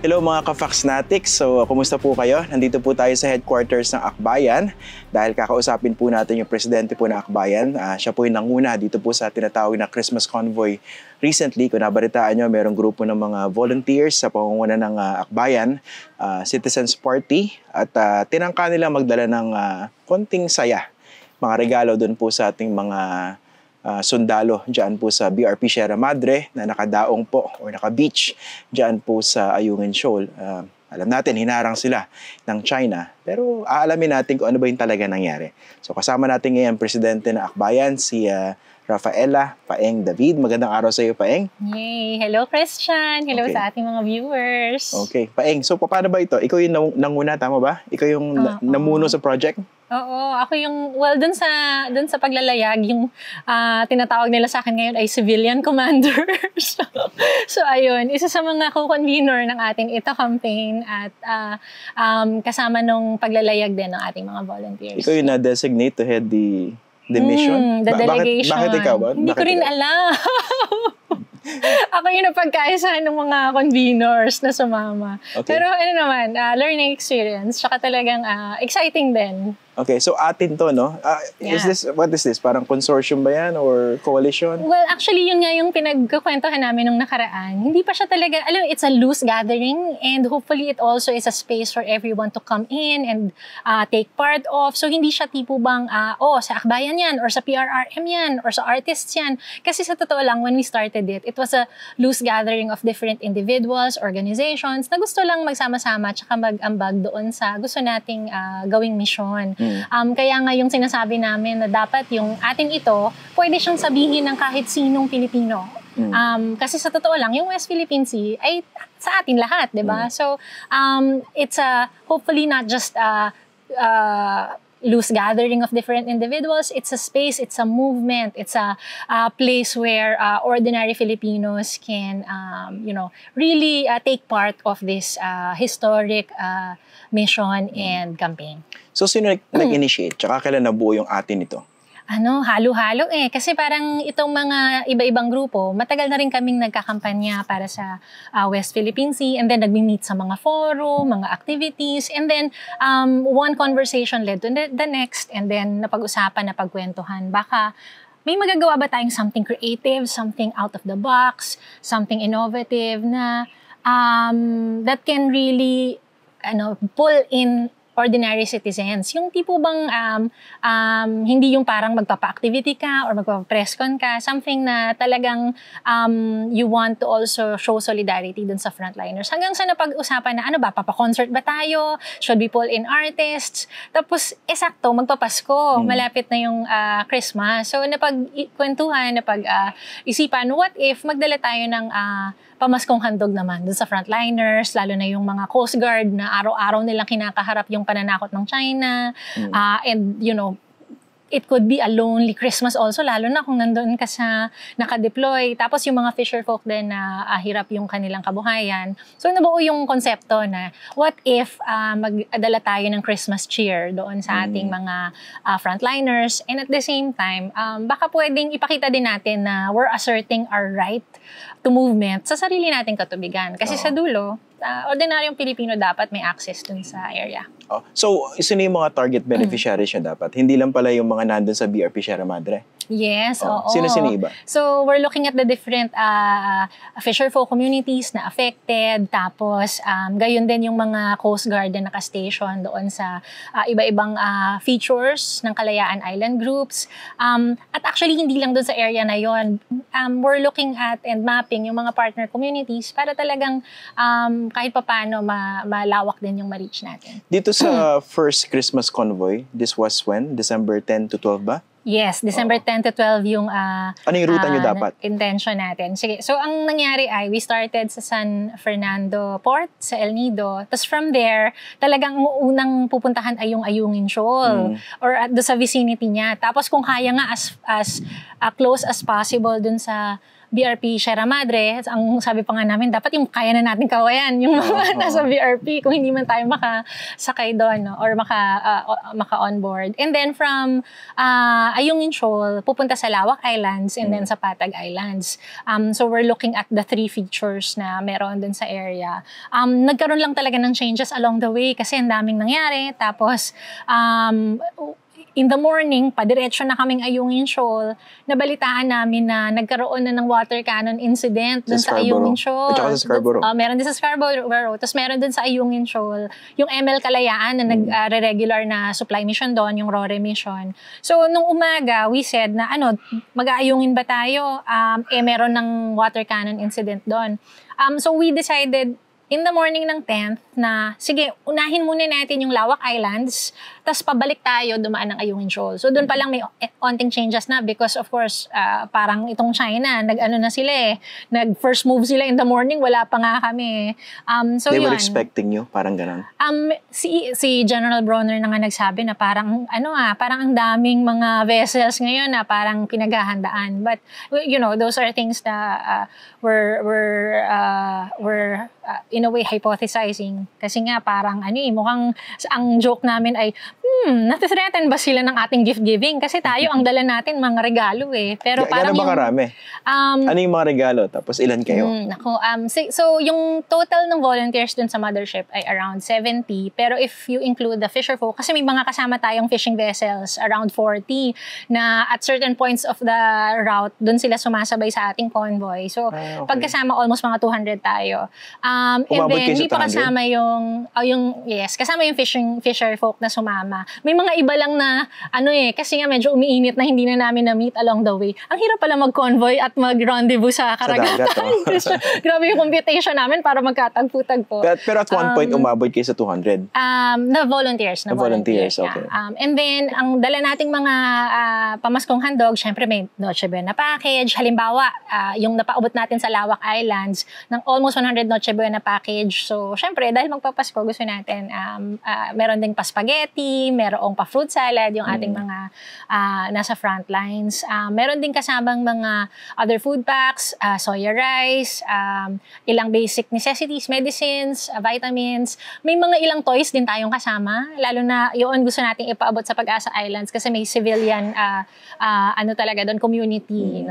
Hello mga ka-Foxnatics. So, kumusta po kayo? Nandito po tayo sa headquarters ng Akbayan dahil kakausapin po natin yung presidente po ng Akbayan. Siya po yung nanguna dito po sa tinatawag na Christmas Convoy. Recently, kung nabalitaan nyo, mayroong grupo ng mga volunteers sa pangunguna ng Akbayan, Citizens Party, at tinangka nila magdala ng konting saya, mga regalo doon po sa ating mga sundalo dyan po sa BRP Sierra Madre na nakadaong po or naka-beach dyan po sa Ayungin Shoal. Alam natin, hinarang sila ng China, pero aalamin natin kung ano ba yung talaga nangyari. So kasama natin ngayon presidente ng Akbayan, si Rafaela Paeng David. Magandang araw sa iyo, Paeng. Yay! Hello, Christian! Hello sa ating mga viewers! Okay. Paeng, so paano ba ito? Ikaw yung nanguna, tama ba? Ikaw yung namuno sa project? Oo, ako yung, well, dun sa paglalayag, yung tinatawag nila sa akin ngayon ay civilian commanders. So, ayun, isa sa mga co-convener ng ating ITA campaign at kasama nung paglalayag din ng ating mga volunteers. Ikaw yung na-designate to head the mission? The delegation. Bakit ikaw ba? Hindi ko rin alam. Ako yung napagkaisahan ng mga conveners na sumama. Okay. Pero ano naman, learning experience, tsaka talagang exciting din. Okay, so atin to, no? What is this? Parang consortium ba yan or coalition? Well, actually, yun nga yung pinagkukwentuhan namin nung nakaraan. Hindi pa siya talaga, alam, it's a loose gathering and hopefully it also is a space for everyone to come in and take part of. So, hindi siya tipo bang, sa Akbayan yan or sa PRRM yan or sa artists yan. Kasi sa totoo lang, when we started it was a loose gathering of different individuals, organizations na gusto lang magsama-sama tsaka mag-ambag doon sa gusto nating gawing mission. Kaya nga yung sinasabi namin na dapat yung atin ito, pwede siyang sabihin ng kahit sinong Pilipino. Kasi sa totoo lang, yung West Philippine Sea ay sa atin lahat, di ba? So, it's hopefully not just loose gathering of different individuals. It's a space, it's a movement, it's a place where ordinary Filipinos can, really take part of this historic mission and campaign. So, sino nag-initiate? Tsaka kailan nabuo yung atin ito? Halo-halo kasi parang itong mga iba-ibang grupo, matagal na rin kaming nagkakampanya para sa West Philippine Sea and then nagmi-meet sa mga forum, mga activities, and then one conversation led to the next and then napag-usapan, napagkwentuhan. Baka may magagawa ba tayong something creative, something out of the box, something innovative na that can really pull in ordinary citizens. Yung tipo bang hindi yung parang magpapa-activity ka or magpapa-press con ka, something na talagang you want to also show solidarity dun sa frontliners. Hanggang sa napag-usapan na papa-concert ba tayo? Should we pull in artists? Tapos, eksakto, magpapasko. Malapit na yung Christmas. So, napag-kwentuhan, napag-isipan, what if magdala tayo ng pamaskong handog naman dun sa frontliners, lalo na yung mga Coast Guard na araw-araw nilang kinakaharap yung pananakot ng China. And, it could be a lonely Christmas also, lalo na kung nandun ka sa naka-deploy. Tapos yung mga fisher folk din na hirap yung kanilang kabuhayan. So nabuo yung konsepto na what if magdala tayo ng Christmas cheer doon sa ating mga frontliners, and at the same time, baka pwedeng ipakita din natin na we're asserting our right to movement sa sarili nating katubigan. Kasi sa dulo, ordinaryong Pilipino dapat may access dun sa area. So, sino yung mga target beneficiaries nyo dapat? Hindi lang pala yung mga nandun sa BRP Sierra Madre? Yes, oo. Sino iba? So, we're looking at the different fisher folk communities na affected. Tapos, gayon din yung mga Coast Guard na naka-station doon sa iba-ibang features ng Kalayaan Island groups. At actually, hindi lang doon sa area na yon. We're looking at and mapping yung mga partner communities para talagang kahit papaano malawak din yung ma-reach natin. Dito sa first Christmas convoy, this was when? December 10 to 12 ba? Yes, December 10 to 12 yung ano yung ruta nyo dapat? Intention natin. Sige, so ang nangyari ay we started sa San Fernando Port, sa El Nido. Tapos from there, talagang unang pupuntahan ay yung Ayungin Shoal or sa vicinity niya. Tapos kung kaya nga as close as possible dun sa BRP Sierra Madre. Ang sabi pa nga namin, dapat yung kaya na natin kawayan, yung mga nasa BRP, kung hindi man tayo makasakay doon, no? Or maka-onboard. And then from Ayungin Shoal, pupunta sa Lawak Islands and then sa Patag Islands. So we're looking at the 3 features na meron dun sa area. Nagkaroon lang talaga ng changes along the way kasi ang daming nangyari. Tapos, in the morning, padiretso na kaming Ayungin Shoal, nabalitaan namin na nagkaroon na ng water cannon incident dun sa Ayungin Shoal. At saka sa Scarborough. Meron din sa Scarborough. Tapos meron dun sa Ayungin Shoal, yung ML Kalayaan na nag-regular na supply mission doon, yung RORE mission. So, nung umaga, we said na, mag-aayungin ba tayo? Meron ng water cannon incident doon. So, we decided in the morning ng 10th na, sige, unahin muna natin yung Lawak Islands, tapos pabalik tayo, dumaan ng Ayungin Shoal. So doon pa lang may onting changes na because of course, parang itong China, nag-ano na sila nag-first move sila in the morning, wala pa nga kami. So They were yun. expecting you? Parang ganun? Si General Bronner na nga nagsabi na parang, parang ang daming mga vessels ngayon na parang pinaghahandaan. But, those are things na we're in a way hypothesizing. Kasi nga parang mukhang ang joke namin ay nathreaten ba sila ng ating gift giving? Kasi tayo ang dala natin mga regalo Pero parang gano'n ba karami? Ano yung mga regalo? Tapos ilan kayo? So yung total ng volunteers dun sa mothership ay around 70. Pero if you include the fisher folk, kasi may mga kasama tayong fishing vessels, around 40, na at certain points of the route, dun sila sumasabay sa ating convoy. So okay. pagkasama almost mga 200 tayo. And then hindi pa kasama kasama yung fisher folk na sumama. May mga iba lang na kasi nga medyo umiinit na hindi na namin na-meet along the way. Ang hirap pala mag-convoy at mag-rendezvous sa karagatan. Grabe yung computation namin para magkatagpo-tagpo. Pero at one point, umabot kayo sa 200? Na volunteers. Okay. And then, ang dala nating mga pamaskong handog, syempre may Noche Buena package. Halimbawa, yung napaabot natin sa Lawak Islands, ng almost 100 Noche Buena package. So, syempre, dahil magpapasko, gusto natin, meron ding pa-spaghetti, merong pa-fruit salad, yung ating mga nasa front lines. Meron din kasamang mga other food packs, soya rice, ilang basic necessities, medicines, vitamins. May mga ilang toys din tayong kasama. Lalo na yun gusto nating ipaabot sa Pag-asa Islands kasi may civilian talaga doon, community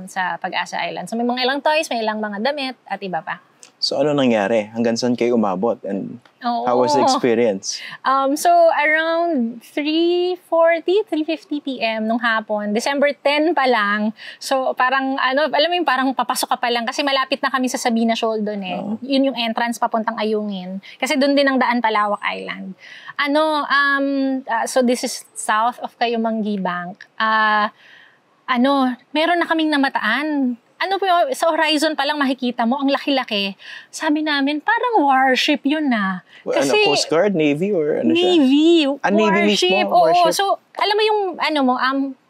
sa Pag-asa Islands. So may mga ilang toys, may ilang mga damit at iba pa. So ano nangyari? Hanggang saan kayo umabot? And how was the experience? So around 3:50 p.m. nung hapon, December 10 pa lang. So parang alam mo yung parang papasok ka pa lang kasi malapit na kami sa Sabina Shoal doon Yun yung entrance papuntang Ayungin. Kasi doon din ang daan Palawak Island. So this is south of Kayumanggi Bank. Meron na kaming namataan. Sa horizon pa lang makikita mo, ang laki-laki. Sabi namin, parang warship yun na. Kasi, Coast Guard, Navy, or ano siya? Navy. Navy mismo? Oo. Warship? So, alam mo yung,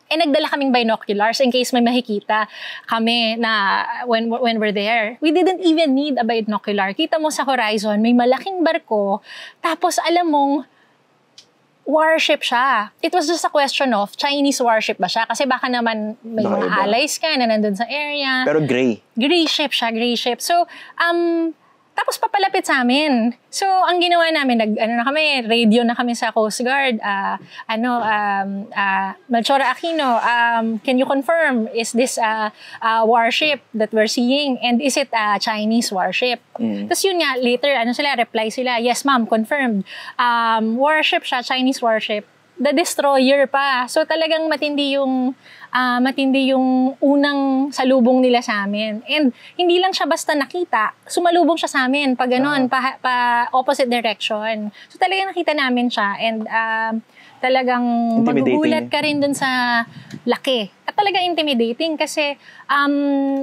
nagdala kaming binoculars in case may makikita kami na when we're there. We didn't even need a binocular. Kita mo sa horizon, may malaking barko. Tapos, alam mong, warship siya. It was just a question of Chinese warship ba siya? Kasi baka naman may mga allies ka na nandun sa area. Pero gray. Gray ship. So, tapos papalapit sa amin. So, ang ginawa namin, radio na kami sa Coast Guard. Melchora Aquino, can you confirm, is this a warship that we're seeing? And is it a Chinese warship? Tapos yun nga, later, reply sila, yes ma'am, confirmed. Warship siya, Chinese warship. The destroyer pa. So talagang matindi yung unang salubong nila sa amin. And hindi lang siya basta nakita, sumalubong siya sa amin pa ganun, pa opposite direction. So talagang nakita namin siya and talagang magugulat ka rin dun sa laki. At talagang intimidating kasi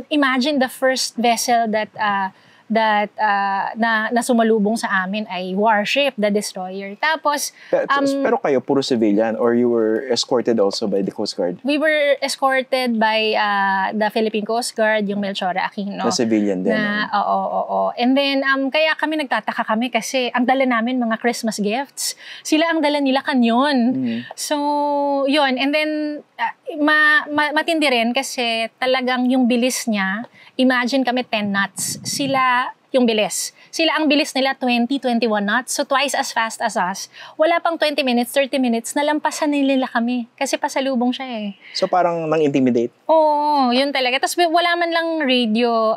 imagine the first vessel that na sumalubong sa amin ay warship, the destroyer. Tapos, pero kayo, puro civilian or you were escorted also by the Coast Guard? we were escorted by the Philippine Coast Guard, yung Melchora Aquino. Na civilian din. Oo. And then, kaya kami nagtataka kami kasi ang dala namin mga Christmas gifts. Sila ang dala nila kanyon. So, yun. And then, matindi rin kasi talagang yung bilis niya, imagine kami 10 knots. Sila yung bilis. Sila ang bilis nila 20-21 knots. So twice as fast as us. Wala pang 20 minutes, 30 minutes, nalampasan nila kami. Kasi pasalubong siya eh. So parang nang-intimidate? Oo, yun talaga. Tapos wala man lang radio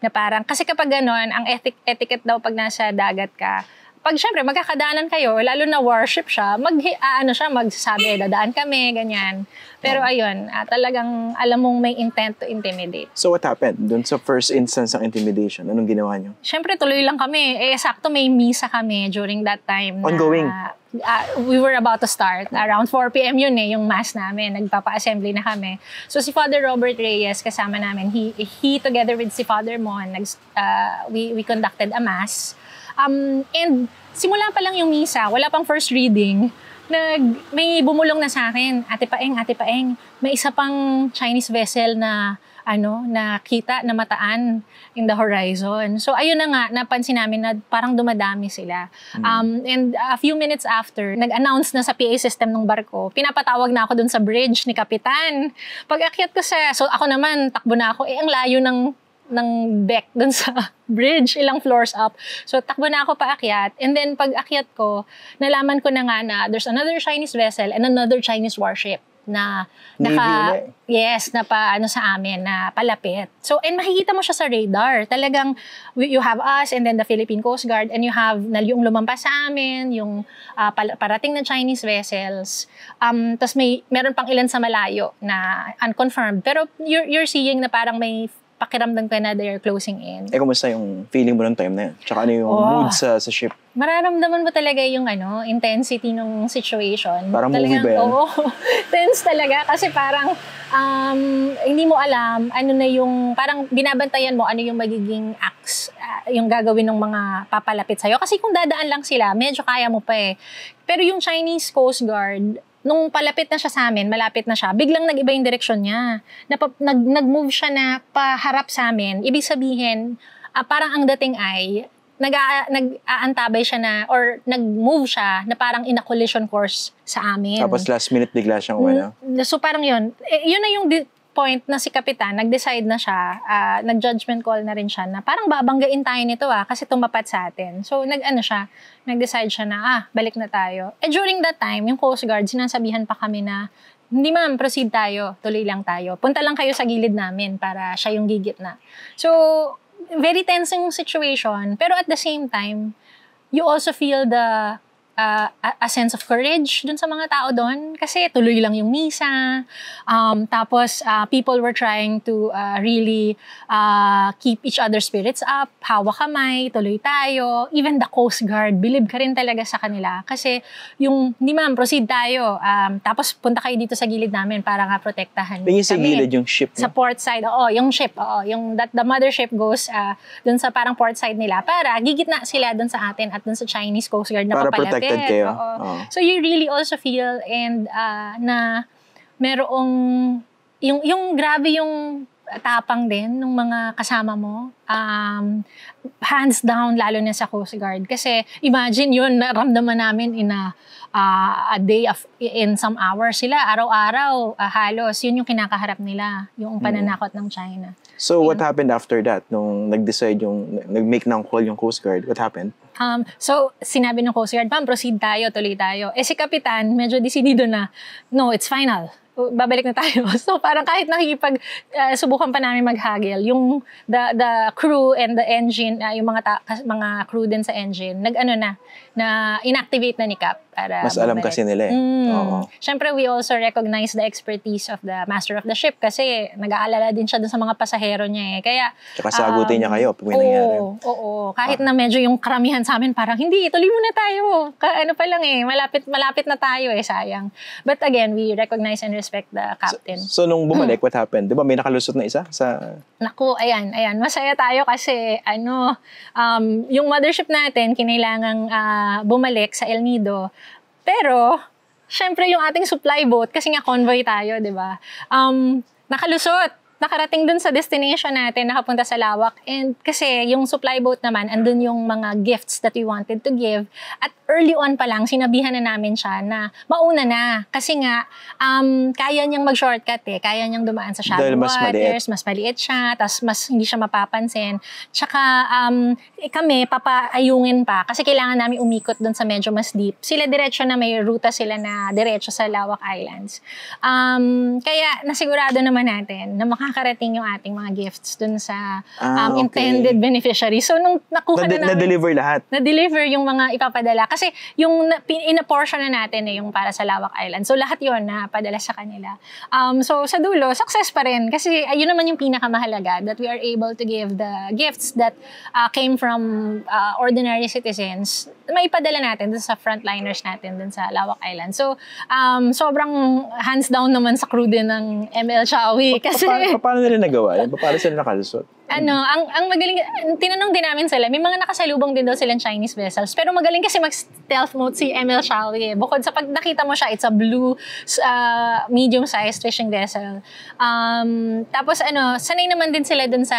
na parang, kasi kapag gano'n, ang etiquette daw pag nasa dagat ka, pag syempre magkakadaanan kayo, lalo na warship siya, magsasabi, dadaan kami, ganyan. Pero ayun, talagang alam mong may intent to intimidate. So what happened dun sa first instance ng intimidation? Anong ginawa niyo? Syempre tuloy lang kami. Sakto may misa kami during that time. Ongoing? We were about to start. Around 4 p.m. yun yung mass namin. Nagpapa-assembly na kami. So si Father Robert Reyes, kasama namin, he together with si Father Mon, we conducted a mass. And simula pa lang yung misa, wala pang first reading, may bumulong na sa akin, Ate Paeng, may isa pang Chinese vessel na nakita na mataan in the horizon. So ayun na nga, napansin namin na parang dumadami sila. And a few minutes after, nag-announce na sa PA system ng barko, pinapatawag na ako dun sa bridge ni Kapitan. Pag akyat ko so ako naman, takbo na ako, ang layo ng deck dun sa bridge, ilang floors up. So, takbo na ako paakyat. And then, pag akyat ko, nalaman ko na nga na there's another Chinese vessel and another Chinese warship na sa amin, na palapit. So, and makikita mo siya sa radar. Talagang, you have us and then the Philippine Coast Guard and you have yung lumampas sa amin, yung parating na Chinese vessels. Tapos meron pang ilan sa malayo na unconfirmed. Pero you're seeing na parang may pakiramdam ka na they're closing in. Kumusta yung feeling mo ng time na yun? Tsaka ano yung mood sa ship? Mararamdaman mo talaga yung intensity ng situation. Parang movie ba yan? Oo. Tense talaga kasi parang hindi mo alam parang binabantayan mo ano yung magiging acts, yung gagawin ng mga papalapit sa'yo. Kasi kung dadaan lang sila, medyo kaya mo pa eh. Pero yung Chinese Coast Guard, nung palapit na siya sa amin, malapit na siya, biglang nag-iba yung direksyon niya. Nag-move siya na paharap sa amin. Ibig sabihin, parang ang dating ay, nag-aantabay siya na, or nag-move siya na parang in a collision course sa amin. Tapos last minute bigla siyang So parang yun. Yun na yung point na si Kapitan, nag-decide na siya, nag-judgment call na rin siya na parang babanggain tayo nito kasi tumapat sa atin. So nag-decide siya na balik na tayo. During that time, yung Coast Guard, sinasabihan pa kami na, hindi ma'am, proceed tayo, tuloy lang tayo. Punta lang kayo sa gilid namin para siya yung gigit na. So, very tensing situation, pero at the same time, you also feel a sense of courage dun sa mga tao doon kasi tuloy lang yung misa. Tapos people were trying to really keep each other's spirits up, hawak kamay, tuloy tayo. Even the Coast Guard, believe ka rin talaga sa kanila kasi hindi ma'am, proceed tayo. Tapos punta kayo dito sa gilid namin para nga protektahan kami. Yung sa gilid yung ship? Sa port side, yung ship. Yung the mothership goes dun sa parang port side nila para gigitna sila dun sa atin at dun sa Chinese Coast Guard na papalapit. Kayo. So you really also feel and na merong yung grabe yung tapang din ng mga kasama mo. Hands down lalo na sa Coast Guard kasi imagine yun naramdaman namin in a day in some hours sila araw-araw halos yun yung kinakaharap nila yung pananakot ng China. So what happened after that nung nag-decide nag-make ng call yung Coast Guard? What happened? So sinabi ng Coast Guard, ma'am, proceed tayo, tuloy tayo. Si Kapitan medyo decidido na, no, it's final. Babalik na tayo. So parang kahit subukan pa namin maghagil, yung the crew and the engine, yung mga crew din sa engine, na inactivate na ni Cap. para Mas alam bumalik. kasi nila eh. Oo. Siyempre, we also recognize the expertise of the master of the ship kasi nag-aalala din siya dun sa mga pasahero niya eh. Kaya, Tsaka sagutin niya kayo pag may nangyari. Oo. Kahit na medyo yung karamihan sa amin parang, hindi, tuloy muna tayo. Ano pa lang eh, malapit na tayo eh, sayang. But again, we recognize and respect the captain. So nung bumalik, what happened? Di ba may nakalusot na isa sa... Naku, ayan. Masaya tayo kasi, yung mothership natin, kinailangang bumalik sa El Nido. Pero, syempre yung ating supply boat, kasi nga convoy tayo, di ba? Nakalusot. Nakarating dun sa destination natin, nakapunta sa Lawak. And kasi yung supply boat naman, andun yung mga gifts that we wanted to give. At early on pa lang, sinabihan na namin siya na mauna na. Kasi nga, kaya niyang mag-shortcut eh. Kaya niyang dumaan sa shallow waters. Mas maliit siya. Tapos mas hindi siya mapapansin. Tsaka kami, papaayungin pa. Kasi kailangan namin umikot dun sa medyo mas deep. Sila diretso na may ruta sila na diretso sa Lawak Islands. Kaya nasigurado naman natin na makakarating yung ating mga gifts dun sa intended beneficiary. So, nung nakuha na namin... Na-deliver lahat? Na-deliver yung mga ipapadala. Kasi yung ina-portion na natin yung para sa Lawak Island. So, lahat yun na padala sa kanila. So, sa dulo, success pa rin. Kasi yun naman yung pinakamahalaga, that we are able to give the gifts that came from ordinary citizens, maipadala natin dun sa frontliners natin dun sa Lawak Island. So, sobrang hands down naman sa crew din ng ML Shawi. Kasi... Paano nila nagawa? Paano sila nakalusot? Ang magaling, tinanong din namin sila, may mga nakasalubong din daw silang Chinese vessels, pero magaling kasi mag-stealth mode si ML Shawi. Bukod sa pag nakita mo siya, it's a blue, medium-sized fishing vessel. Tapos sanay naman din sila dun sa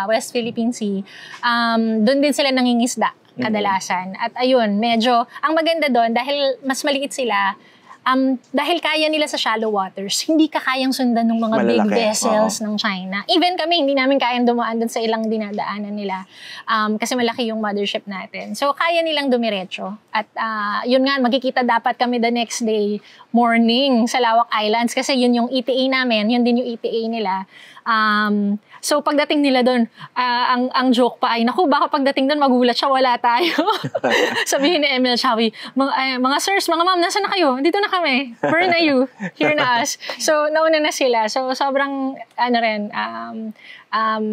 West Philippine Sea. Dun din sila nangingisda, kadalasan. At ayun, medyo, ang maganda dun, dahil mas maliit sila, dahil kaya nila sa shallow waters, hindi ka kayang sundan ng mga big vessels ng China. Even kami, hindi namin kayang dumaan dun sa ilang dinadaanan nila kasi malaki yung mothership natin. So, kaya nilang dumiretso. At yun nga, magkikita dapat kami the next day morning sa Lawak Islands kasi yun yung ETA namin, yun din yung ETA nila. So, pagdating nila doon, ang joke pa ay, naku, baka pagdating doon, magulat siya, wala tayo. Sabihin ni ML Shawi, mga sirs, mga ma'am, nasa na kayo? Dito na kami. Where na you? Here na us. So, nauna na sila. So, sobrang,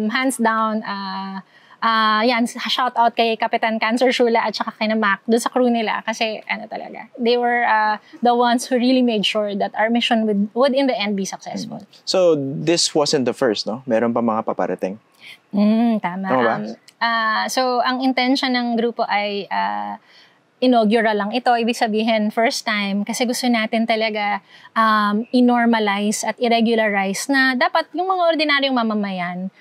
hands down, yan, shout out kay Kapitan Cancer Shula at saka kay Mac doon sa crew nila kasi talaga, they were the ones who really made sure that our mission would in the end be successful. So, this wasn't the first, no? Meron pa mga paparating? Tama. Tama ba? So, ang intention ng grupo ay inaugural lang ito. Ibig sabihin, first time, kasi gusto natin talaga i-normalize at i-regularize na dapat yung mga ordinaryong mamamayan,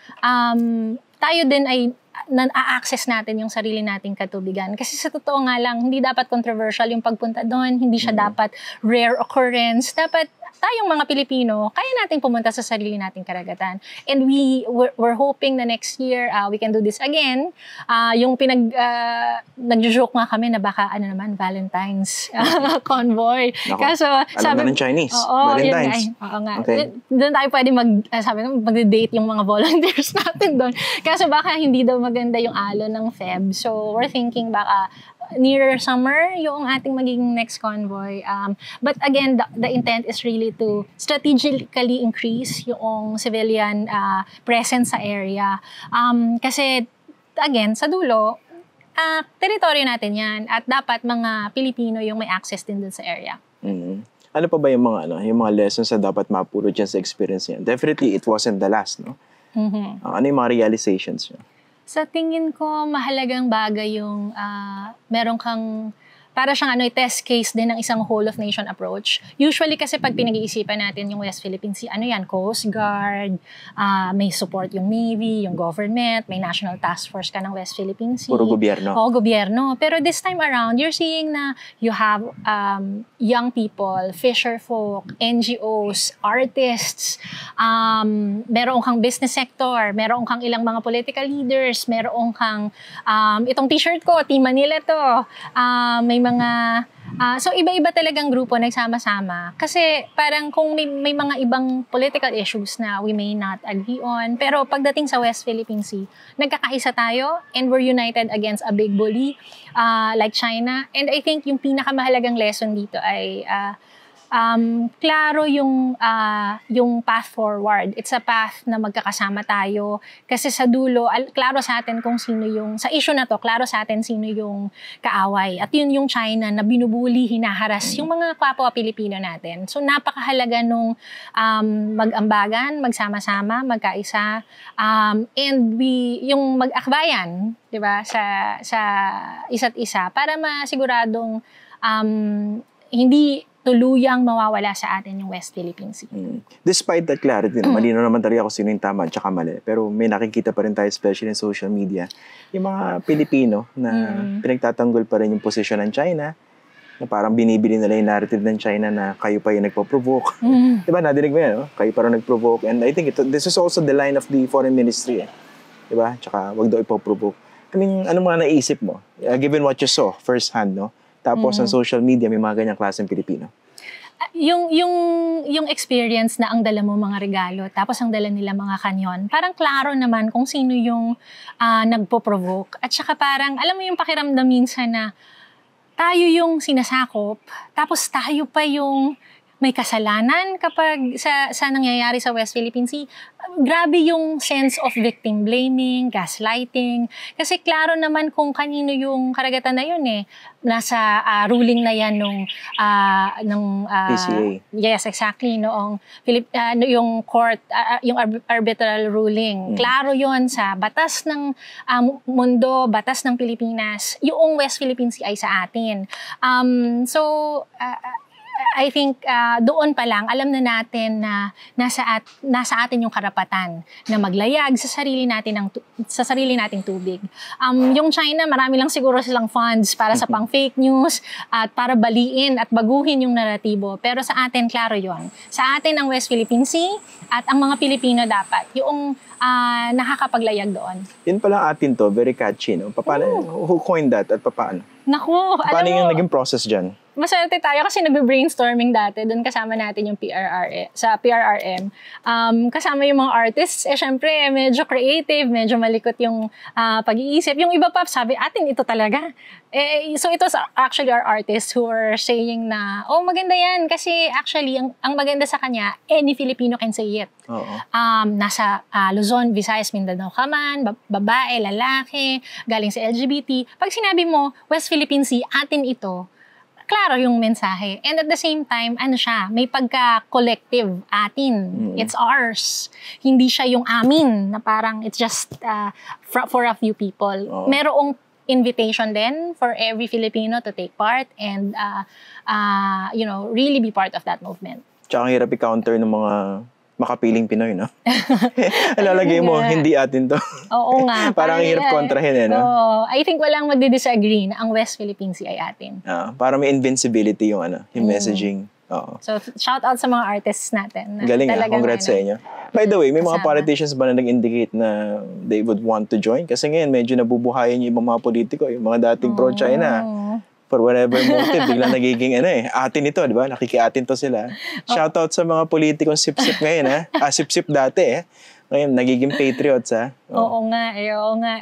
tayo din ay na-access natin yung sarili nating katubigan. Kasi sa totoo nga lang, hindi dapat controversial yung pagpunta doon, hindi siya dapat rare occurrence. Dapat tayong mga Pilipino, kaya nating pumunta sa sarili nating karagatan. And we're hoping the next year, we can do this again. Yung nag-joke nga kami na baka Valentine's convoy. Kaso, alam na ng Chinese. Valentine's. Oo nga. Okay. Doon tayo pwede mag-date yung mga volunteers natin doon. Kaso baka hindi daw maganda yung alon ng Feb. So, we're thinking baka near summer yung ating magiging next convoy. But again, the intent is really to strategically increase yung civilian presence sa area. Kasi, again, sa dulo, teritoryo natin yan at dapat mga Pilipino yung may access din dun sa area. Ano pa ba yung mga lessons na dapat mapulot dyan sa experience niya? Definitely, it wasn't the last, no? Ano yung mga realizations niya? Sa tingin ko, mahalagang bagay yung meron kang, para siyang test case din ng isang whole of nation approach. Usually kasi pag pinag-iisipan natin yung West Philippine Sea, Coast Guard, may support yung Navy, yung government, may National Task Force ka ng West Philippine Sea. Puro gobyerno. Oo, gobyerno. Pero this time around, you're seeing na you have young people, fisher folk, NGOs, artists, meron kang business sector, meron kang ilang mga political leaders, meron kang, itong t-shirt ko, Team Manila to, may mga So iba-iba talagang grupo nagsama-sama. Kasi parang kung may mga ibang political issues na we may not agree on, pero pagdating sa West Philippine Sea, nagkakaisa tayo and we're united against a big bully like China. And I think yung pinakamahalagang lesson dito ay klaro yung path forward. It's a path na magkakasama tayo kasi sa dulo, klaro sa atin kung sino yung, sa issue na to, klaro sa atin sino yung kaaway. At yun yung China na binubuli, hinaharas yung mga kapwa Pilipino natin. So napakahalaga nung mag-ambagan, magsama-sama, magkaisa, and yung mag-akbayan, di ba, sa isa't isa para masiguradong hindi tuluyang mawawala sa atin yung West Philippine Sea. Despite that clarity, malino naman talaga kung sino yung tama at saka mali. Pero may nakikita pa rin tayo, especially in social media, yung mga Pilipino na pinagtatanggol pa rin yung posisyon ng China, na parang binibili nila yung narrative ng China na kayo pa yung nagpo-provoke. Diba, nadinig mo yan, no? Kayo parang nag-provoke. And I think this is also the line of the foreign ministry. Diba? Tsaka wag daw ipo-provoke. I mean, ano mga naisip mo? Given what you saw first hand, no? Tapos sa social media, may mga ganyang klaseng Pilipino. Yung experience na ang dala mo mga regalo, tapos ang dala nila mga kanyon, parang klaro naman kung sino yung nagpo-provoke. At saka parang, alam mo yung pakiramdam minsan na tayo yung sinasakop, tapos tayo pa yung may kasalanan kapag sa nangyayari sa West Philippine Sea. Grabe yung sense of victim blaming, gaslighting. Kasi klaro naman kung kanino yung karagatan na yun eh. Nasa ruling na yan nung PCA. Yes, exactly. Noong yung court, yung arbitral ruling. Klaro yun sa batas ng mundo, batas ng Pilipinas. Yung West Philippine Sea ay sa atin. I think doon pa lang, alam na natin na nasa atin yung karapatan na maglayag sa sarili nating tubig. Yung China, marami lang siguro silang funds para sa pang-fake news at para baliin at baguhin yung naratibo. Pero sa atin, klaro yon. Sa atin ang West Philippine Sea at ang mga Pilipino dapat yung nakakapaglayag doon. Yun pala atin to, very catchy, no? Who coined that at paano? Naku, paano yung naging process dyan? Maswerte tayo kasi nagbe-brainstorming dati. Doon kasama natin yung sa PRRM. Kasama yung mga artists. Syempre, medyo creative, medyo malikot yung pag-iisip. Yung iba pa, sabi, atin ito talaga. So it was actually our artists who were saying na, oh, maganda yan. Kasi actually, ang maganda sa kanya, any Filipino can say it. Nasa Luzon, Visayas, Mindanao ka man, babae, lalaki, galing sa LGBT. Pag sinabi mo, West Philippine Sea, atin ito, klaro yung mensahe. And at the same time, may pagka-collective atin. It's ours. Hindi siya yung amin na parang it's just for a few people. Merong invitation din for every Filipino to take part and really be part of that movement. Tsaka ang hirap i-counter ng mga makapiling Pinoy, no? Alalagay mo, hindi atin to. Oo nga. Parang hirap kontrahin, no? I think walang magdi-disagree na ang West Philippine Sea ay atin. Parang may invincibility yung messaging. So, shout out sa mga artists natin. Galing congrats sa inyo. By the way, may mga politicians ba na nag-indicate na they would want to join? Kasi ngayon, medyo nabubuhayan yung ibang mga politiko, yung mga dating pro-China. For whatever motive, biglang nagiging atin ito, di ba? Nakikiatin to sila. Shoutout sa mga politikong sip-sip ngayon, sip-sip dati, Ngayon, nagiging patriots, Oo nga.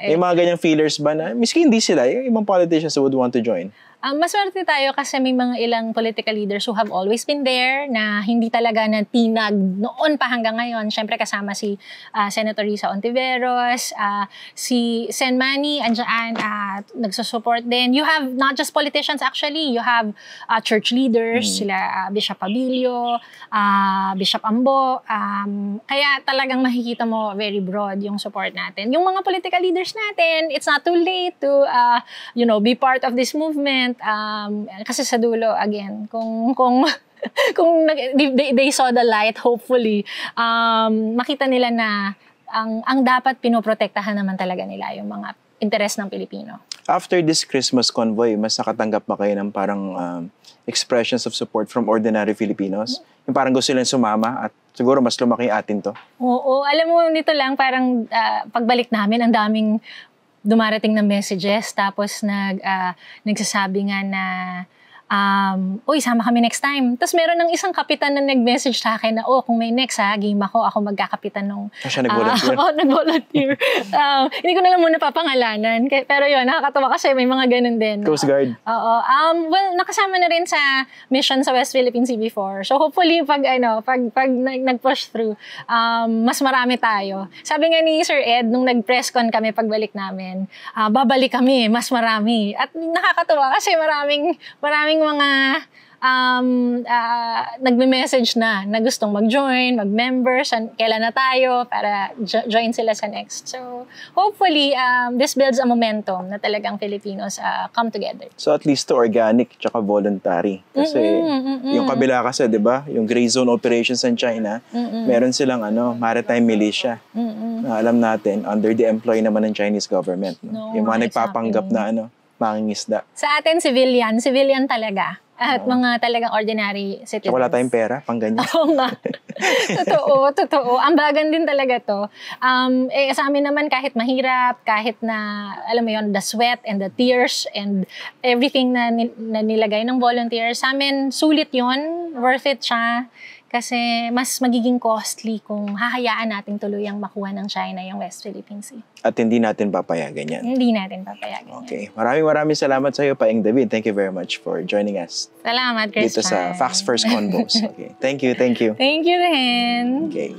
May mga ganyang feelers ba na, miski hindi sila, yung ibang politicians would want to join? Maswerte tayo kasi may mga ilang political leaders who have always been there na hindi talaga natinag noon pa hanggang ngayon. Siyempre kasama si Senator Risa Ontiveros, si Sen Manny, andyan, nagsusupport din. You have not just politicians actually, you have church leaders, sila Bishop Abilio, Bishop Ambo. Kaya talagang makikita mo very broad yung support natin. Yung mga political leaders natin, it's not too late to be part of this movement. Kasi sa dulo, again, kung they saw the light, hopefully, makita nila na ang dapat pinoprotektahan naman talaga nila yung mga interes ng Pilipino. After this Christmas convoy, mas nakatanggap ba kayo ng parang expressions of support from ordinary Filipinos? Yung parang gusto nilang sumama at siguro mas lumaki atin to? Oo, alam mo, nito lang parang pagbalik namin, ang daming dumarating na messages, tapos nagsasabi nga na uy, sama kami next time. Tapos meron ng isang kapitan na nag-message sa akin na, kung may next game ako magkakapitan nung... Siya nag-volunteer? Nag-volunteer. Hindi ko na lang muna papangalanan. Pero yun, nakakatawa kasi may mga ganun din. Coast Guard? Oo. Well, nakasama na rin sa mission sa West Philippine Sea before. So hopefully, pag nag-push through, mas marami tayo. Sabi nga ni Sir Ed, nung nag-press con kami pagbalik namin, babalik kami, mas marami. At nakakatawa kasi maraming mga nagme-message na gustong mag-join, mag-members, kailan na tayo para join sila sa next. So, hopefully, this builds a momentum na talagang Filipinos come together. So, at least to organic tsaka voluntary. Kasi, yung kabila kasi, di ba? Yung gray zone operations in China, meron silang maritime militia. Na alam natin, under the employ naman ng Chinese government. No? Yung mga nagpapanggap na mangingisda. Sa atin, civilian talaga. At mga talagang ordinary citizens. So, wala tayong pera, pang ganyan. Oo nga. Totoo. Ambagan din talaga to. Sa amin naman, kahit mahirap, kahit na, alam mo yun, the sweat and the tears and everything na nilagay ng volunteers, sa amin, sulit yun, worth it siya. Kasi mas magiging costly kung hahayaan natin tuluyang makuha ng China yung West Philippine Sea. At hindi natin papayagan yan. Hindi natin papayagan Okay. Maraming salamat sa iyo, Paeng David. Thank you very much for joining us. Salamat, Chris. Dito sa Facts First Convos. Okay. Thank you. Thank you rin. Okay.